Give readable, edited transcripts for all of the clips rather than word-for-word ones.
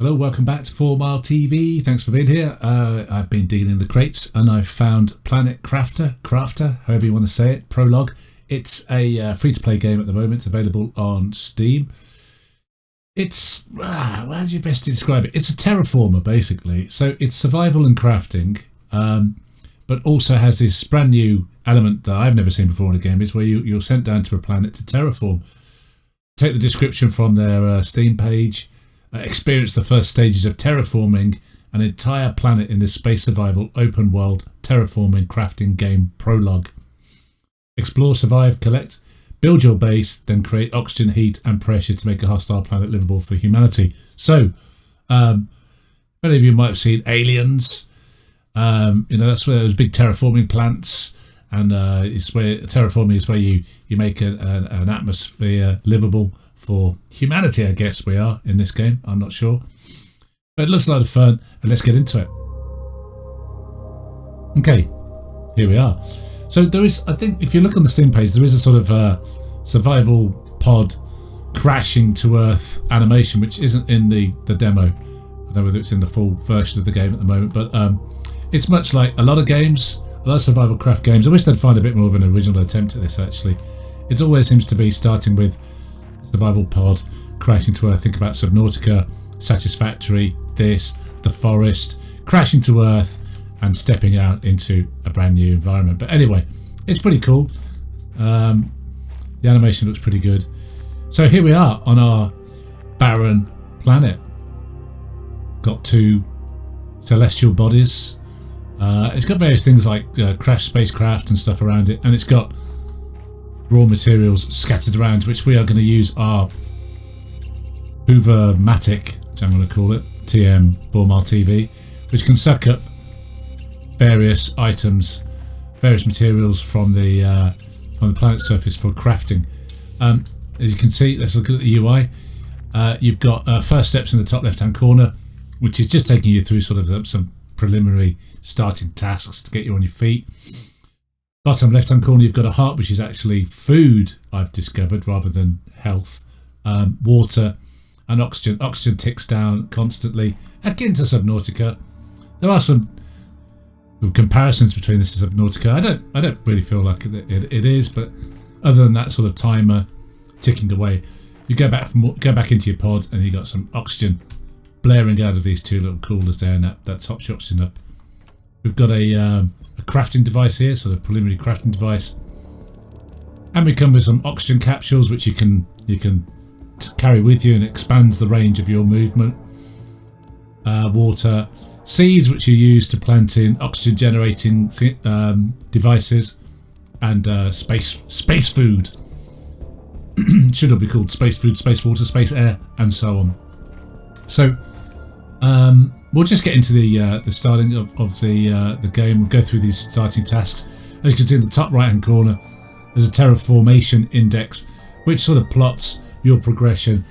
Hello, welcome back to FourmileTV. Thanks for being here. I've been digging in the crates and I've found Planet Crafter, however you want to say it, Prologue. It's a free-to-play game at the moment. It's available on Steam. It's, how do you best describe it? It's a terraformer, basically. So it's survival and crafting, but also has this brand new element that I've never seen before in a game. It's where you're sent down to a planet to terraform. Take the description from their Steam page. Experience the first stages of terraforming an entire planet in this space survival open world terraforming crafting game Prologue. Explore, survive, collect, build your base, then create oxygen, heat and pressure to make a hostile planet livable for humanity. So, many of you might have seen Aliens. That's where there's big terraforming plants, and it's where terraforming is where you make an atmosphere livable for humanity, I guess we are in this game. I'm not sure. But it looks a lot of fun, and let's get into it. Okay, here we are. So there is, I think, if you look on the Steam page, there is a sort of survival pod crashing to Earth animation, which isn't in the demo. I don't know whether it's in the full version of the game at the moment, but it's much like a lot of games, a lot of survival craft games. I wish they'd find a bit more of an original attempt at this, actually. It always seems to be starting with survival pod crashing to Earth. Think about Subnautica, Satisfactory, this, The Forest, crashing to Earth and stepping out into a brand new environment. But anyway, it's pretty cool. The animation looks pretty good. So here we are on our barren planet. Got two celestial bodies. It's got various things like crash spacecraft and stuff around it, and it's got raw materials scattered around, which we are going to use our Hoover-matic, which I'm going to call it, TM FourmileTV, which can suck up various items, various materials from the planet surface for crafting. As you can see, let's look at the UI. You've got first steps in the top left-hand corner, which is just taking you through sort of some preliminary starting tasks to get you on your feet. Bottom left-hand corner, you've got a heart, which is actually food, I've discovered, rather than health. Water and oxygen. Oxygen ticks down constantly, akin to Subnautica. There are some comparisons between this and Subnautica. I don't really feel like it is, but other than that sort of timer ticking away, you go back into your pod, and you got some oxygen blaring out of these two little coolers there, and that tops your oxygen up. We've got a crafting device here, sort of preliminary crafting device, and we come with some oxygen capsules which you can carry with you, and expands the range of your movement. Water, seeds which you use to plant in oxygen generating devices, and space food. Should all be called space food, space water, space air, and so on. So we'll just get into the starting of the game. We'll go through these starting tasks. As you can see in the top right hand corner, there's a terraformation index which sort of plots your progression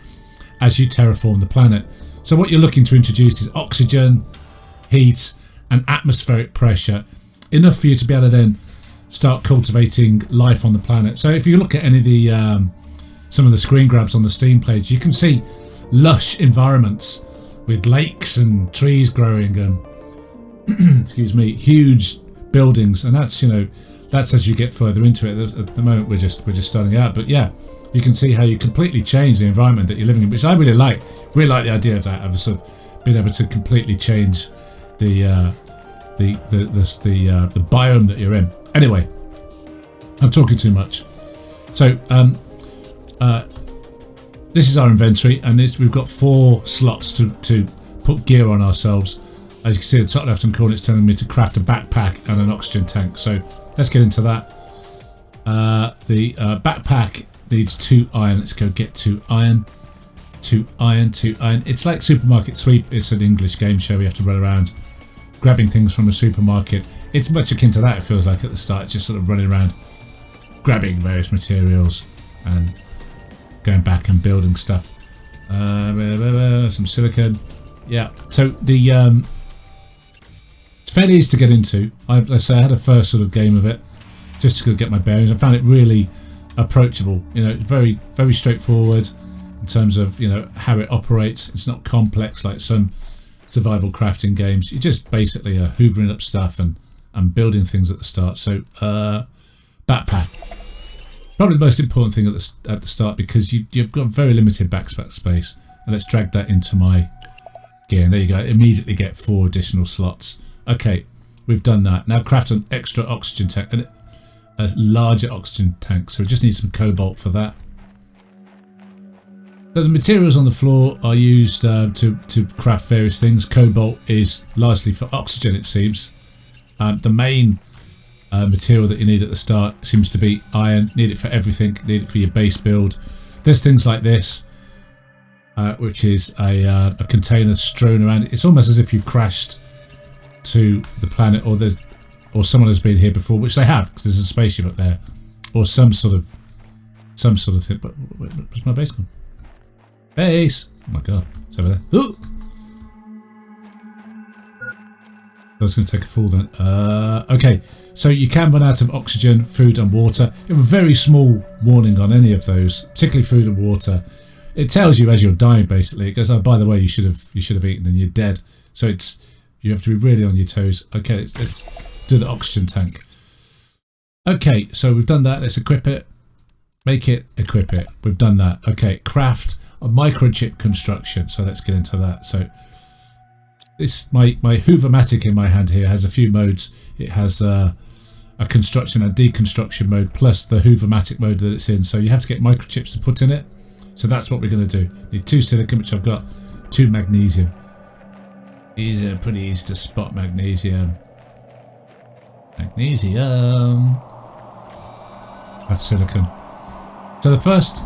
as you terraform the planet. So what you're looking to introduce is oxygen, heat and atmospheric pressure, enough for you to be able to then start cultivating life on the planet. So if you look at any of the some of the screen grabs on the Steam page, you can see lush environments with lakes and trees growing and excuse me, huge buildings, and that's that's as you get further into it. At the moment we're just starting out, but yeah, you can see how you completely change the environment that you're living in, which I really like the idea of that, of sort of being able to completely change the biome that you're in. Anyway, I'm talking too much. So this is our inventory, and we've got 4 slots to put gear on ourselves. As you can see, the top left hand corner, it's telling me to craft a backpack and an oxygen tank. So let's get into that. The backpack needs 2 iron. Let's go get 2 iron. 2 iron. It's like Supermarket Sweep. It's an English game show. We have to run around grabbing things from a supermarket. It's much akin to that, it feels like, at the start. It's just sort of running around grabbing various materials and going back and building stuff. Some silicone. Yeah, so the it's fairly easy to get into. Let's say I had a first sort of game of it just to get my bearings. I found it really approachable. Very, very straightforward. in terms of, you know, how it operates. It's not complex like some survival crafting games. You just basically are hoovering up stuff and building things at the start. So backpack, probably the most important thing at the start, because you've got very limited backpack space. And let's drag that into my gear, and there you go. Immediately get 4 additional slots. Okay, we've done that. Now craft an extra oxygen tank, and a larger oxygen tank. So we just need some cobalt for that. So the materials on the floor are used to craft various things. Cobalt is largely for oxygen, it seems. The main material that you need at the start seems to be iron. Need it for everything. Need it for your base build. There's things like this, which is a container strewn around. It's almost as if you crashed to the planet, or someone has been here before, which they have, because there's a spaceship up there, or some sort of thing. But where's my base gone? Base! Oh my god, it's over there. Ooh! I was going to take a fall then. Okay, so you can run out of oxygen, food and water. You have a very small warning on any of those, particularly food and water. It tells you as you're dying, basically. It goes, oh, by the way, you should have eaten and you're dead. So you have to be really on your toes. Okay, let's do the oxygen tank. Okay, so we've done that. Let's equip it. Make it, equip it. We've done that. Okay, craft a microchip construction. So let's get into that. So this my Hoovermatic in my hand here has a few modes. It has a construction and deconstruction mode, plus the Hoovermatic mode that it's in. So you have to get microchips to put in it. So that's what we're going to do. Need 2 silicon, which I've got, 2 magnesium. Easy, pretty easy to spot magnesium. Magnesium. That's silicon. So the first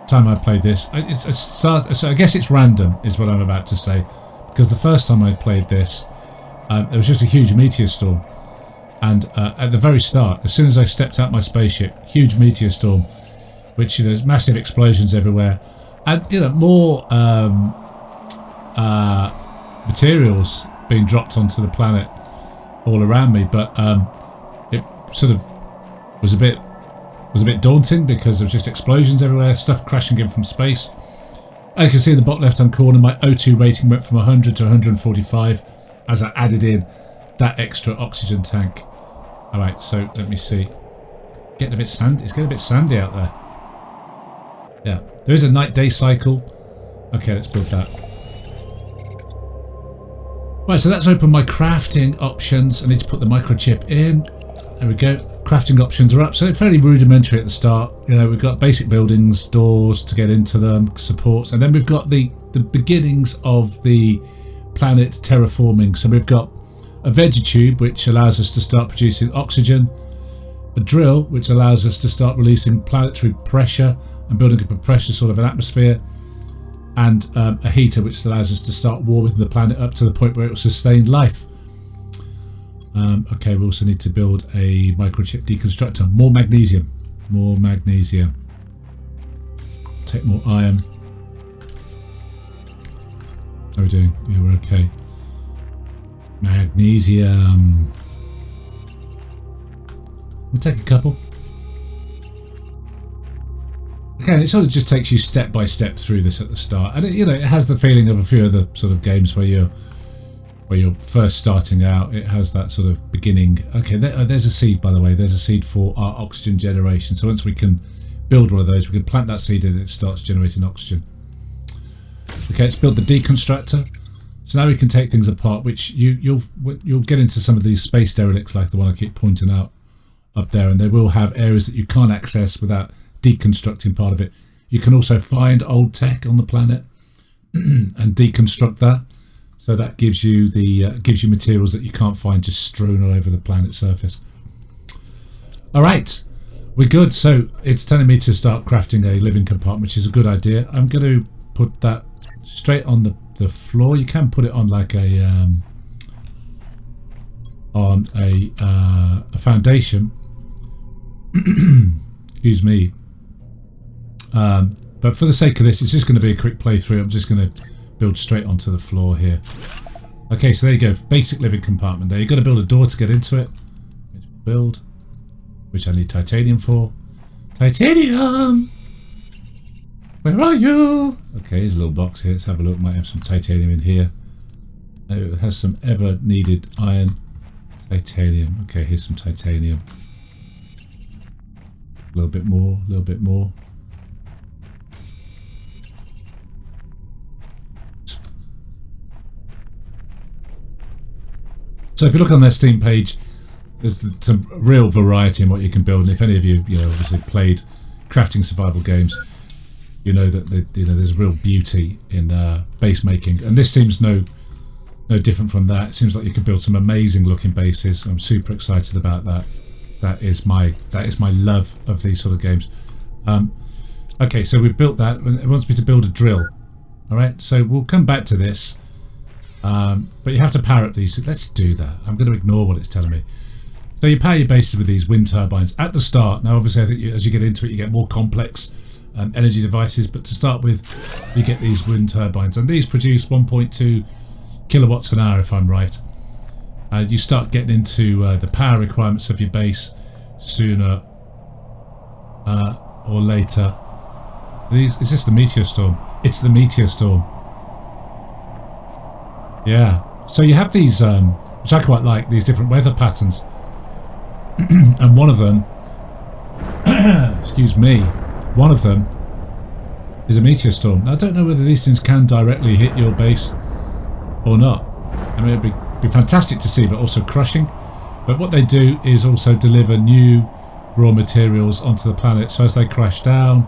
time I played this, so I guess it's random, is what I'm about to say, because the first time I played this, there was just a huge meteor storm, and at the very start, as soon as I stepped out my spaceship, huge meteor storm, which, you know, there's massive explosions everywhere, and, you know, more materials being dropped onto the planet all around me. But it sort of was a bit daunting, because there was just explosions everywhere, stuff crashing in from space. As you can see in the bottom left hand corner, my O2 rating went from 100 to 145 as I added in that extra oxygen tank. Alright, so let me see. Getting a bit sandy. It's getting a bit sandy out there. Yeah, there is a night-day cycle. Okay, let's build that. Right, so that's opened my crafting options. I need to put the microchip in. There we go. Crafting options are up. So fairly rudimentary at the start. You know, we've got basic buildings, doors to get into them, supports, and then we've got the beginnings of the planet terraforming. So we've got a vegetube, which allows us to start producing oxygen, a drill, which allows us to start releasing planetary pressure and building up a pressure sort of an atmosphere, and a heater, which allows us to start warming the planet up to the point where it will sustain life. Okay, we also need to build a microchip deconstructor. More magnesium. More magnesium. Take more iron. How are we doing? Yeah, we're okay. Magnesium. We'll take a couple. Okay, it sort of just takes you step by step through this at the start, and it has the feeling of a few other sort of games where you're first starting out. It has that sort of beginning. Okay, there's a seed, by the way. There's a seed for our oxygen generation. So once we can build one of those, we can plant that seed and it starts generating oxygen. Okay, let's build the deconstructor. So now we can take things apart, which you'll get into some of these space derelicts like the one I keep pointing out up there, and they will have areas that you can't access without deconstructing part of it. You can also find old tech on the planet and deconstruct that. So that gives you gives you materials that you can't find just strewn all over the planet's surface. All right, we're good. So it's telling me to start crafting a living compartment, which is a good idea. I'm going to put that straight on the floor. You can put it on like a foundation. Excuse me. But for the sake of this, it's just going to be a quick playthrough. I'm just going to build straight onto the floor here. Okay, so there you go. Basic living compartment there. You've got to build a door to get into it. Build, which I need titanium for. Titanium! Where are you? Okay, here's a little box here. Let's have a look. Might have some titanium in here. Oh, it has some ever needed iron. Titanium. Okay, here's some titanium. A little bit more, a little bit more. So if you look on their Steam page, there's some real variety in what you can build. And if any of you, obviously played crafting survival games, you know that there's real beauty in base making, and this seems no different from that. It seems like you can build some amazing looking bases. I'm super excited about that. That is my love of these sort of games. Okay, so we've built that. It wants me to build a drill. All right, so we'll come back to this. But you have to power up these. Let's do that. I'm going to ignore what it's telling me. So you power your bases with these wind turbines at the start. Now, obviously, I think as you get into it, you get more complex energy devices. But to start with, you get these wind turbines, and these produce 1.2 kilowatts an hour, if I'm right. You start getting into the power requirements of your base sooner or later. Is this the Meteor Storm? It's the Meteor Storm. Yeah, so you have these, which I quite like, these different weather patterns. And one of them, excuse me, one of them is a meteor storm. Now, I don't know whether these things can directly hit your base or not. I mean, it'd be fantastic to see, but also crushing. But what they do is also deliver new raw materials onto the planet. So as they crash down,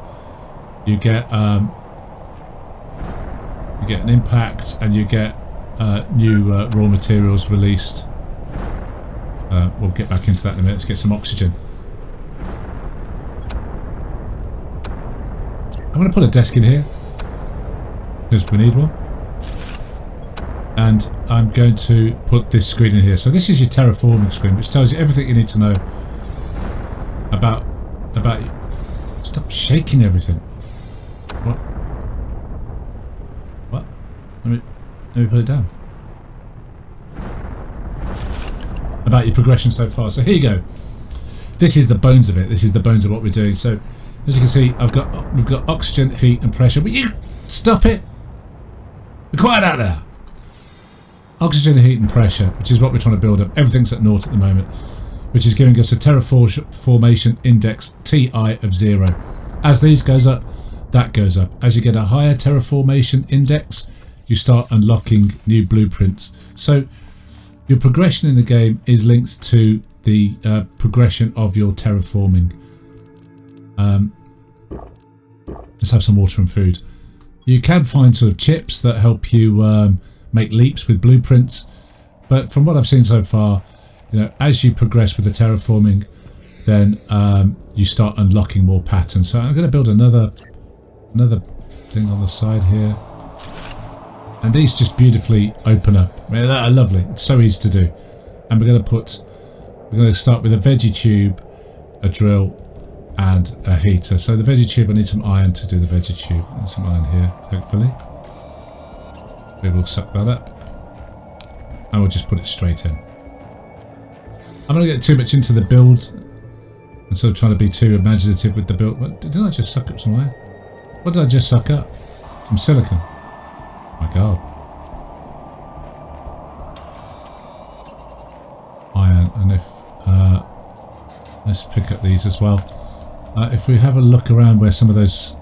you get an impact, and you get new raw materials released. We'll get back into that in a minute. Let's get some oxygen. I'm going to put a desk in here because we need one, and I'm going to put this screen in here. So this is your terraforming screen, which tells you everything you need to know about you. Stop shaking everything. What? Let me put it down. About your progression so far. So here you go. This is the bones of it. This is the bones of what we're doing. So as you can see, we've got oxygen, heat, and pressure. But you stop it. Be quiet out there. Oxygen, heat, and pressure, which is what we're trying to build up. Everything's at naught at the moment, which is giving us a terraformation index TI of 0. As these goes up, that goes up. As you get a higher terraformation index, you start unlocking new blueprints. So your progression in the game is linked to the progression of your terraforming. Let's have some water and food. You can find sort of chips that help you make leaps with blueprints, but from what I've seen so far, as you progress with the terraforming, then you start unlocking more patterns. So I'm going to build another thing on the side here. And these just beautifully open up. I mean, they're lovely. It's so easy to do. And we're going to start with a veggie tube, a drill, and a heater. So the veggie tube, I need some iron to do the veggie tube. And some iron here, hopefully. We will suck that up. And we'll just put it straight in. I'm not going to get too much into the build and sort of trying to be too imaginative with the build. Didn't I just suck up some iron? What did I just suck up? Some silicon. My god. Iron, and if let's pick up these as well. If we have a look around where some of those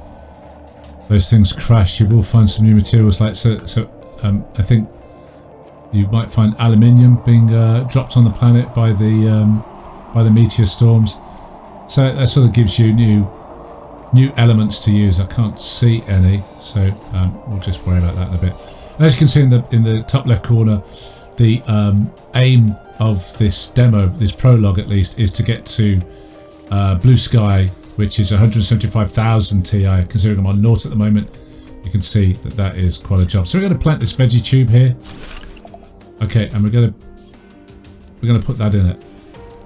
things crash, you will find some new materials. Like I think you might find aluminium being dropped on the planet by the meteor storms. So that sort of gives you new elements to use. I can't see any, so we'll just worry about that in a bit. And as you can see in the top left corner, the aim of this demo, this prologue at least, is to get to blue sky, which is 175,000 Ti. Considering I'm on naught at the moment, you can see that is quite a job. So we're going to plant this veggie tube here. Okay, and we're going to put that in it,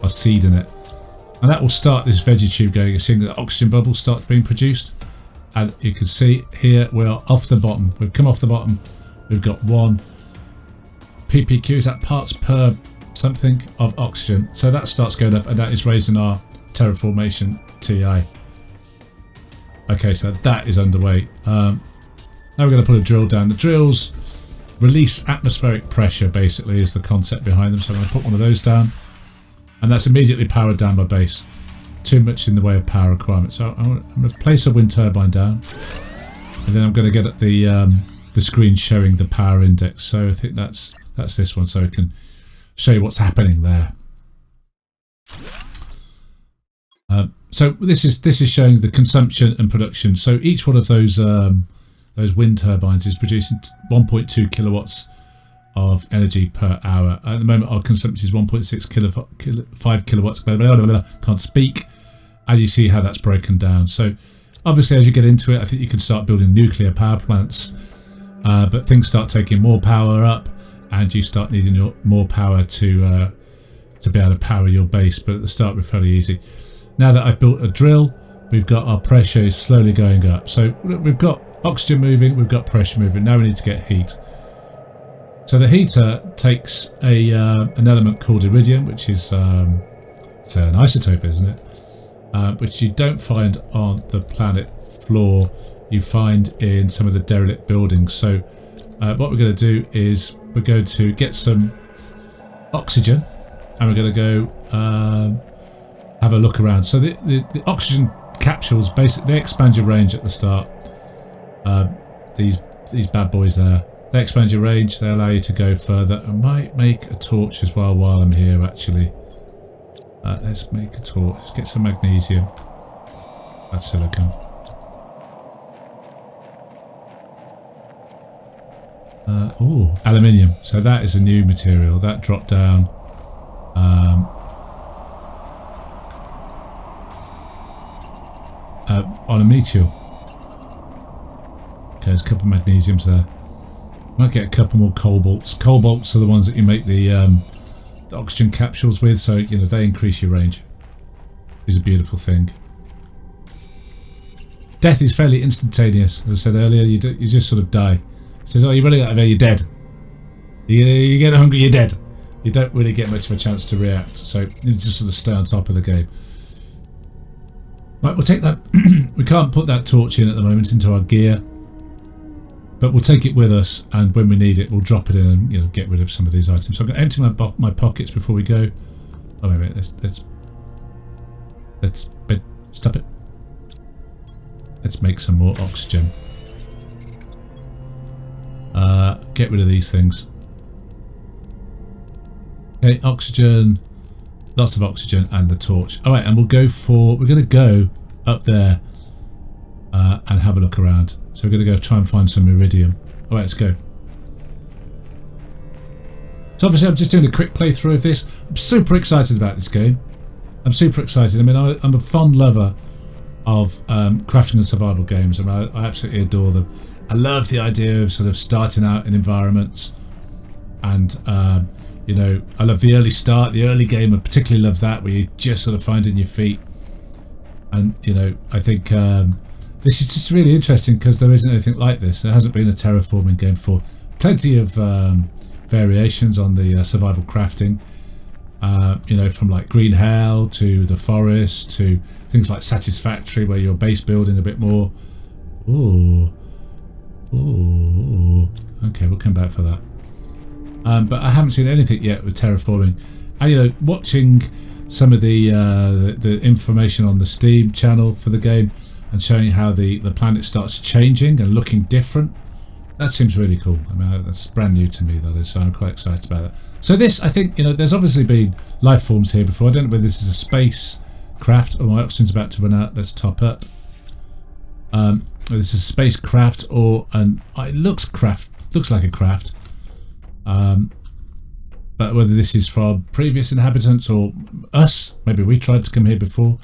or seed in it. And that will start this veggie tube going. You're seeing the oxygen bubbles start being produced. And you can see here we are off the bottom. We've come off the bottom. We've got 1 ppq, is that parts per something, of oxygen. So that starts going up, and that is raising our terraformation TI. Okay, so that is underway. Now we're going to put a drill down. The drills release atmospheric pressure, basically, is the concept behind them. So I'm going to put one of those down. And that's immediately powered down my base. Too much in the way of power requirements. So I'm going to place a wind turbine down. And then I'm going to get at the screen showing the power index. So I think that's this one. So I can show you what's happening there. So this is showing the consumption and production. So each one of those wind turbines is producing 1.2 kilowatts of energy per hour. At the moment, our consumption is 1.6 kilowatts. Blah, blah, blah, blah, can't speak. And you see how that's broken down. So obviously, as you get into it, I think you can start building nuclear power plants. But things start taking more power up, and you start needing more power to be able to power your base. But at the start, we're fairly easy. Now that I've built a drill, we've got our pressure is slowly going up. So we've got oxygen moving, we've got pressure moving. Now we need to get heat. So the heater takes an element called iridium, which is it's an isotope, isn't it? Which you don't find on the planet floor. You find in some of the derelict buildings. So what we're going to do is we're going to get some oxygen, and we're going to go have a look around. So the oxygen capsules, basically, they expand your range at the start. These bad boys there, they expand your range. They allow you to go further. I might make a torch as well while I'm here. Actually, let's make a torch. Let's get some magnesium. That's silicon. Oh, aluminium. So that is a new material that dropped down. On a meteor. Okay, there's a couple of magnesiums there. Might get a couple more cobalts. Cobalts are the ones that you make the oxygen capsules with, so you know they increase your range. It's a beautiful thing. Death is fairly instantaneous. As I said earlier, you just sort of die. It says, "Oh, you're running out of air, you're dead." You get hungry, you're dead. You don't really get much of a chance to react, so you just sort of stay on top of the game. Right, we'll take that. We can't put that torch in at the moment into our gear, but we'll take it with us, and when we need it, we'll drop it in and get rid of some of these items. So I'm going to empty my pockets before we go. Oh wait a minute, let's stop it. Let's make some more oxygen. Get rid of these things. Okay, oxygen. Lots of oxygen and the torch. All right, and we're going to go up there and have a look around. So we're going to go try and find some iridium. All right, let's go. So obviously I'm just doing a quick playthrough of this. I'm super excited about this game. I'm super excited. I mean, I'm a fond lover of crafting and survival games. I mean, I absolutely adore them. I love the idea of sort of starting out in environments and I love the early start, the early game. I particularly love that, where you're just sort of finding your feet. And, I think this is just really interesting because there isn't anything like this. There hasn't been a terraforming game before. Plenty of variations on the survival crafting, from like Green Hell to the Forest to things like Satisfactory, where you're base building a bit more. Ooh. Okay, we'll come back for that. But I haven't seen anything yet with terraforming. And watching some of the information on the Steam channel for the game and showing how the planet starts changing and looking different, that seems really cool. I mean, that's brand new to me, that is, so I'm quite excited about that. So this, I think, there's obviously been life forms here before. I don't know whether this is a space craft. Oh, my oxygen's about to run out. Let's top up. This is a spacecraft or it looks like a craft. But whether this is from previous inhabitants or us, maybe we tried to come here before.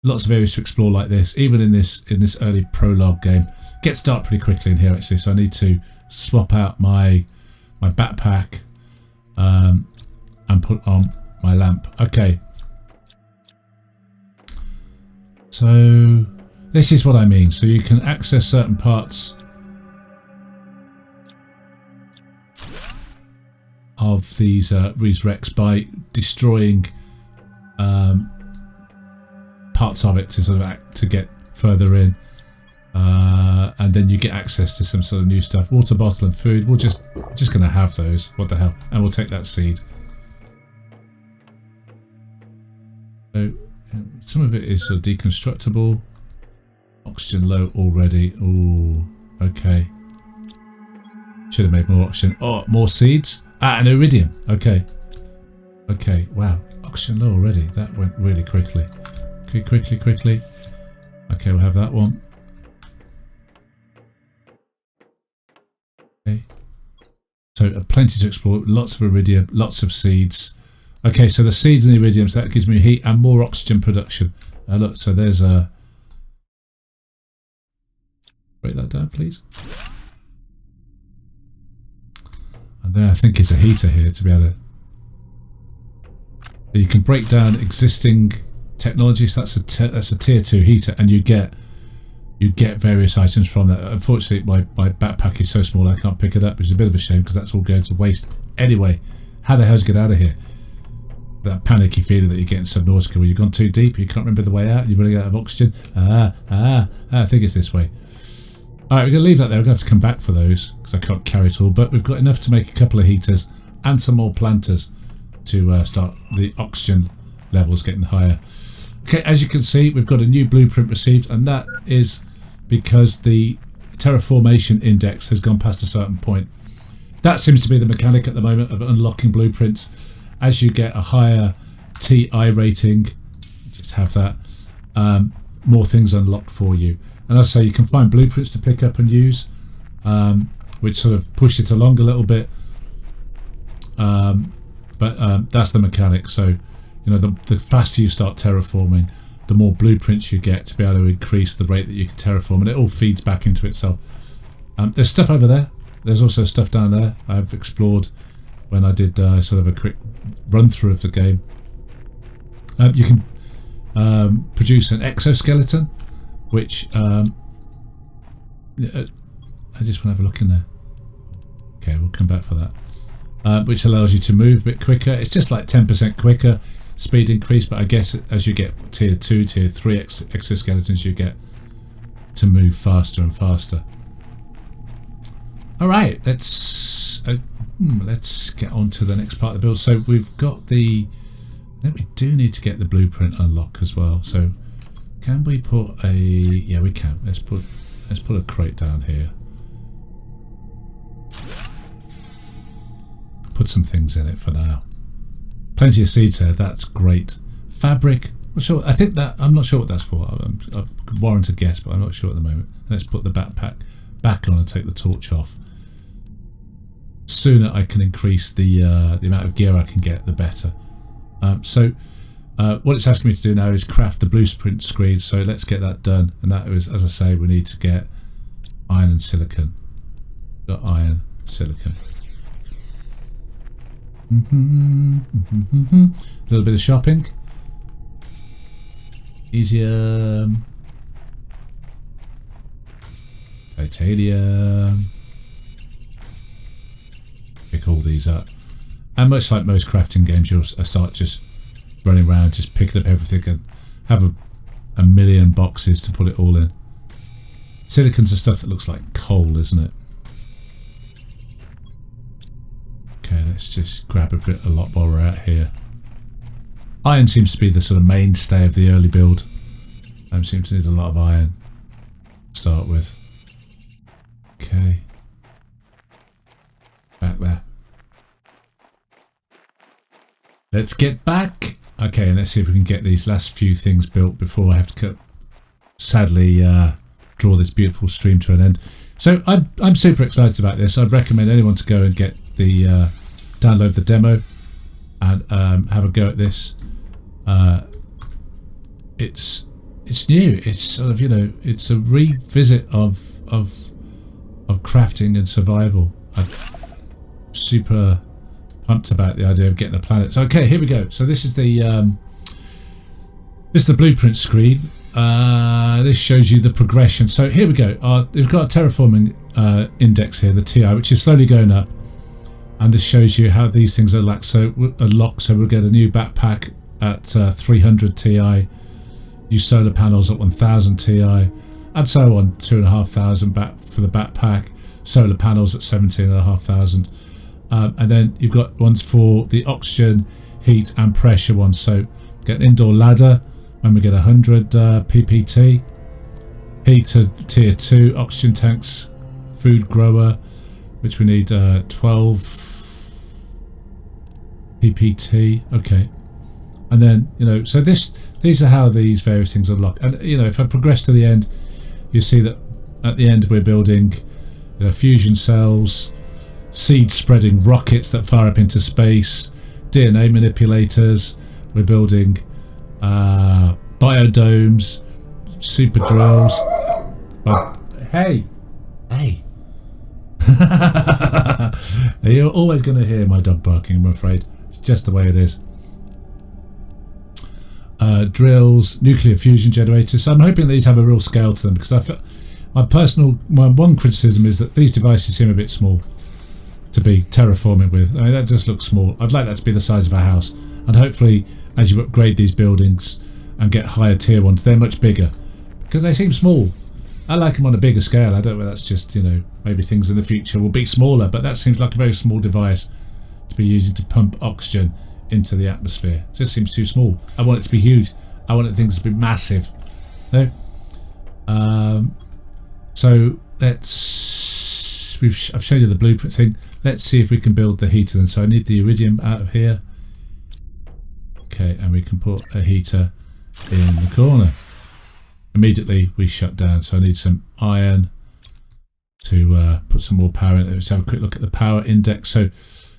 Lots of areas to explore like this, even in this early prologue game. Gets dark pretty quickly in here actually, so I need to swap out my backpack and put on my lamp. Okay. So this is what I mean. So you can access certain parts of these wrecks by destroying parts of it to sort of to get further in, and then you get access to some sort of new stuff. Water bottle and food. We're just going to have those. What the hell? And we'll take that seed. So some of it is sort of deconstructible. Oxygen low already. Ooh, okay. Should have made more oxygen. Oh, more seeds. Ah, an iridium. Okay. Okay, wow. Oxygen low already. That went really quickly. Okay, quickly. Okay, we'll have that one. Okay. So plenty to explore. Lots of iridium, lots of seeds. Okay, so the seeds and the iridiums, that gives me heat and more oxygen production. Look, so there's a... Break that down, please. And there I think is a heater here to be able to... You can break down existing technology, so that's a tier 2 heater, and you get various items from that. Unfortunately, my backpack is so small I can't pick it up, which is a bit of a shame because that's all going to waste. Anyway, how the hell do you get out of here? That panicky feeling that you get in Subnautica where you've gone too deep, you can't remember the way out, you're running out of oxygen. I think it's this way. Alright, we're going to leave that there. We're going to have to come back for those because I can't carry it all, but we've got enough to make a couple of heaters and some more planters to start the oxygen levels getting higher. Okay, as you can see, we've got a new blueprint received, and that is because the terraformation index has gone past a certain point. That seems to be the mechanic at the moment of unlocking blueprints. As you get a higher TI rating, just have that, more things unlocked for you. And as I say, you can find blueprints to pick up and use, which sort of push it along a little bit. But that's the mechanic. So, you know, the faster you start terraforming, the more blueprints you get to be able to increase the rate that you can terraform, and it all feeds back into itself. There's stuff over there. There's also stuff down there I've explored when I did sort of a quick run through of the game. You can produce an exoskeleton, which I just want to have a look in there. Okay, we'll come back for that. Which allows you to move a bit quicker. It's just like 10% quicker speed increase, but I guess as you get tier 2, tier 3 exoskeletons, you get to move faster and faster. All right, let's get on to the next part of the build. So we've got the... I think we do need to get the blueprint unlock as well. So can we put a... Yeah, we can. Let's put a crate down here. Put some things in it for now. Plenty of seeds there. That's great. Fabric. I'm sure. I think that I'm not sure what that's for. I could warrant a guess, but I'm not sure at the moment. Let's put the backpack back on and take the torch off. Sooner I can increase the amount of gear I can get, the better. So what it's asking me to do now is craft the blueprint screen. So let's get that done. And that is, as I say, we need to get iron and silicon. Got iron, silicon. A little bit of shopping. Easium. Titanium. Pick all these up. And much like most crafting games, you'll start just running around, just picking up everything and have a million boxes to put it all in. Silicon's the stuff that looks like coal, isn't it? Okay, let's just grab a lot while we're out here. Iron seems to be the sort of mainstay of the early build. Seem to need a lot of iron to start with. Okay. Back there. Let's get back. Okay, and let's see if we can get these last few things built before I have to sadly draw this beautiful stream to an end. So I'm super excited about this. I'd recommend anyone to go and get the download the demo and have a go at this. It's new. It's sort of, you know, it's a revisit of crafting and survival. I'm super pumped about the idea of getting a planet. So okay, here we go. So this is the blueprint screen. This shows you the progression. So here we go. We've got a terraforming index here, the TI, which is slowly going up, and this shows you how these things are locked. So we'll get a new backpack at 300 TI. use solar panels at 1000 Ti, and so on. 2500 back for the backpack, solar panels at 17,500, and then you've got ones for the oxygen, heat and pressure ones. So get an indoor ladder when we get 100 ppt, heater tier 2, oxygen tanks, food grower, which we need 12 ppt. Okay, and then, you know, so these are how these various things unlock. And, you know, if I progress to the end, you see that at the end we're building, you know, fusion cells, seed spreading rockets that fire up into space, DNA manipulators, we're building biodomes, super drills. Oh, hey you're always going to hear my dog barking, I'm afraid. It's just the way it is. Drills, nuclear fusion generators. So I'm hoping these have a real scale to them, because I feel my one criticism is that these devices seem a bit small to be terraforming with. I mean, that just looks small. I'd like that to be the size of a house, and hopefully as you upgrade these buildings and get higher tier ones, they're much bigger, because they seem small. I like them on a bigger scale. I don't know, that's just, you know, maybe things in the future will be smaller, but that seems like a very small device to be using to pump oxygen into the atmosphere. It just seems too small. I want it to be huge. I want things to be massive. No? So I've shown you the blueprint thing. Let's see if we can build the heater then. So I need the iridium out of here. Okay, and we can put a heater in the corner. Immediately we shut down, so I need some iron to put some more power in it. Let's have a quick look at the power index. So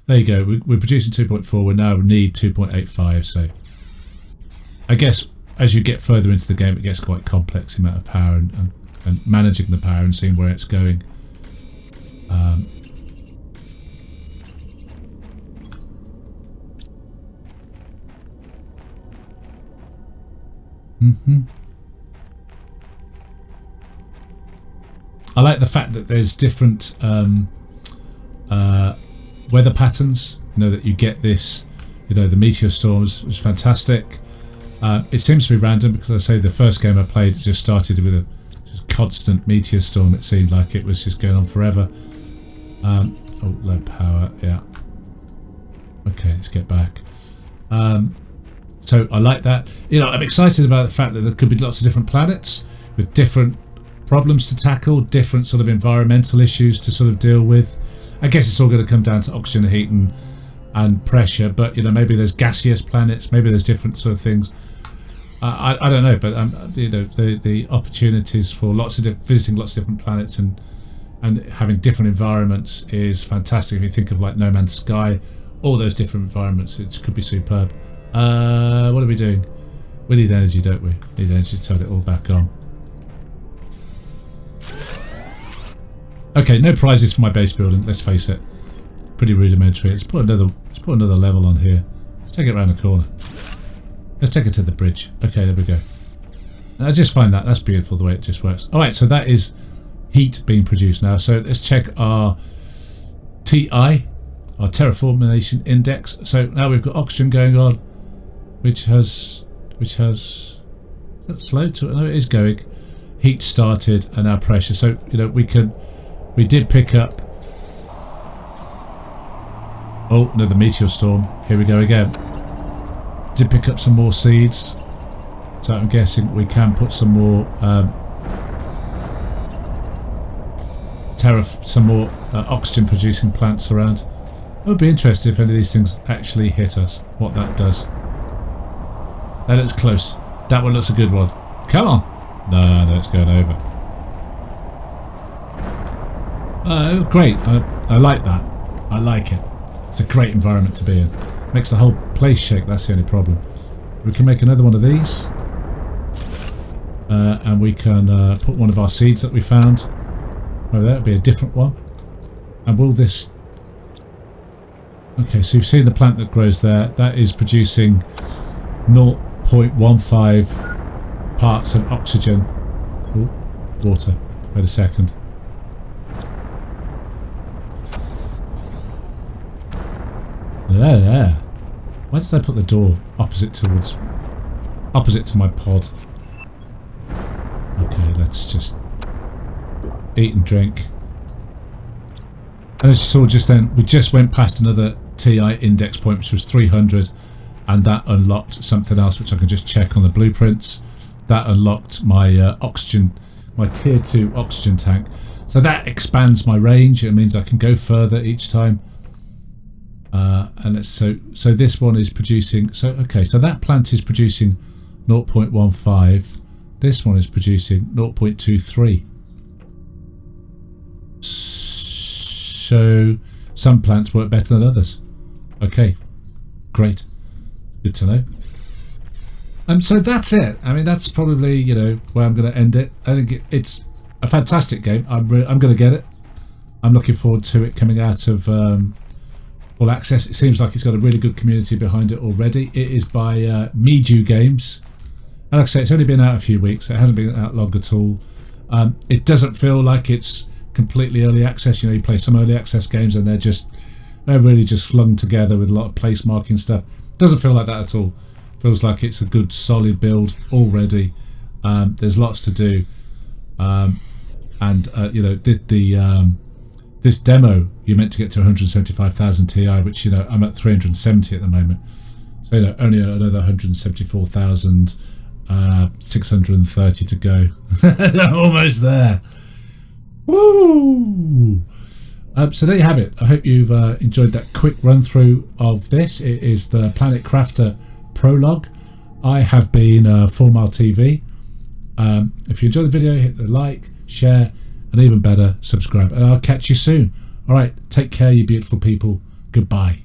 there you go, we're producing 2.4, we now need 2.85. So I guess as you get further into the game, it gets quite complex, the amount of power and managing the power and seeing where it's going. I like the fact that there's different weather patterns, you know, that you get this, you know, the Meteor Storms was fantastic. It seems to be random, because I say the first game I played, it just started with a just constant Meteor Storm. It seemed like it was just going on forever. Oh, low power, yeah. Okay, let's get back. So I like that. You know, I'm excited about the fact that there could be lots of different planets with different problems to tackle, different sort of environmental issues to sort of deal with. I guess it's all going to come down to oxygen, heat and pressure, but, you know, maybe there's gaseous planets, maybe there's different sort of things. I don't know, but you know, the opportunities for visiting lots of different planets and having different environments is fantastic. If you think of like No Man's Sky, all those different environments, it could be superb. What are we doing? We need energy, don't we? Need energy to turn it all back on. Okay, no prizes for my base building, let's face it. Pretty rudimentary. Let's put another level on here. Let's take it around the corner. Let's take it to the bridge. Okay, there we go. And I just find that's beautiful, the way it just works. Alright, so that is heat being produced now. So let's check our TI, our terraformation index. So now we've got oxygen going on, which has is that slow to no, it is going. Heat started, and now pressure. So, you know, we did pick up. Oh, another Meteor Storm. Here we go again. Did pick up some more seeds. So I'm guessing we can put some more oxygen producing plants around. It would be interesting if any of these things actually hit us, what that does. That looks close. That one looks a good one. Come on. No, it's going over. Great. I like that. I like it. It's a great environment to be in. Makes the whole place shake, that's the only problem. We can make another one of these. And we can put one of our seeds that we found over there. It'll be a different one. And will this... Okay, so you've seen the plant that grows there. That is producing 0.15 parts of oxygen. Oh, water. Wait a second. There. Why did I put the door opposite to my pod? let's just eat and drink. And as you saw just then, we just went past another TI index point, which was 300, and that unlocked something else, which I can just check on the blueprints. That unlocked my oxygen, my tier 2 oxygen tank. So that expands my range. It means I can go further each time. And let's, so this one is producing. So okay, so that plant is producing 0.15. This one is producing 0.23. So some plants work better than others. Okay, great, good to know. So that's it. I mean, that's probably, you know, where I'm going to end it. I think it's a fantastic game. I'm going to get it. I'm looking forward to it coming out of all access. It seems like it's got a really good community behind it already. It is by Meteor Games. And like I say, it's only been out a few weeks. So it hasn't been out long at all. It doesn't feel like it's completely early access. You know, you play some early access games and they're really just slung together with a lot of place marking stuff. Doesn't feel like that at all. Feels like it's a good solid build already. There's lots to do, and you know, this demo you're meant to get to 175,000 Ti, which, you know, I'm at 370 at the moment. So, you know, only another 174,630 to go. Almost there. Woo! So there you have it. I hope you've enjoyed that quick run through of this. It is the Planet Crafter Prologue. I have been FourmileTV. If you enjoyed the video, hit the like, share, and even better, subscribe. And I'll catch you soon. All right, take care, you beautiful people. Goodbye.